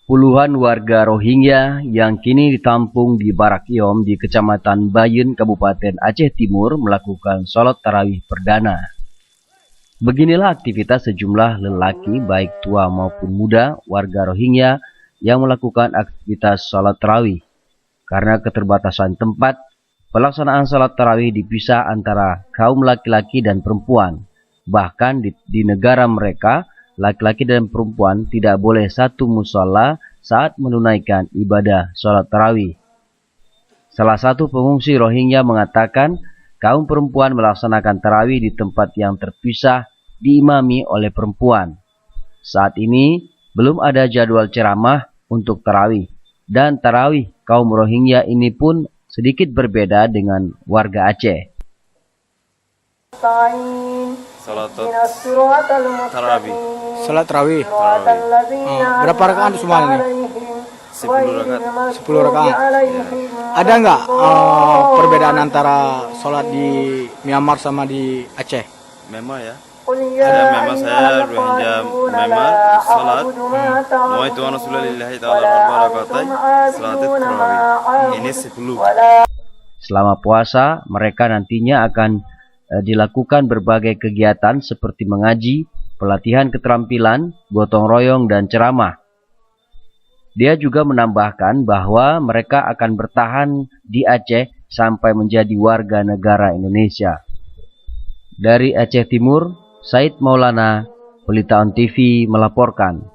Puluhan warga Rohingya yang kini ditampung di Barak Yom di Kecamatan Bayen, Kabupaten Aceh Timur melakukan sholat tarawih perdana. Beginilah aktivitas sejumlah lelaki baik tua maupun muda warga Rohingya yang melakukan aktivitas sholat tarawih. Karena keterbatasan tempat, pelaksanaan sholat tarawih dipisah antara kaum laki-laki dan perempuan. Bahkan di negara mereka, laki-laki dan perempuan tidak boleh satu mushola saat menunaikan ibadah sholat tarawih. Salah satu pengungsi Rohingya mengatakan kaum perempuan melaksanakan tarawih di tempat yang terpisah diimami oleh perempuan. Saat ini belum ada jadwal ceramah untuk tarawih, dan tarawih kaum Rohingya ini pun sedikit berbeda dengan warga Aceh. Salat tarawih. Berapa rakaat semua ini? 10 rakaat. 10 rakaat. Ada nggak perbedaan antara sholat di Myanmar sama di Aceh? Memang ya. Ada memang saya Rohingya memang salat. Mau itu Rasulullahi taala barakatuh. Salat tarawih. Ini 10. Selama puasa, mereka nantinya akan dilakukan berbagai kegiatan seperti mengaji, pelatihan keterampilan, gotong royong, dan ceramah. Dia juga menambahkan bahwa mereka akan bertahan di Aceh sampai menjadi warga negara Indonesia. Dari Aceh Timur, Said Maulana, Pelita On TV melaporkan.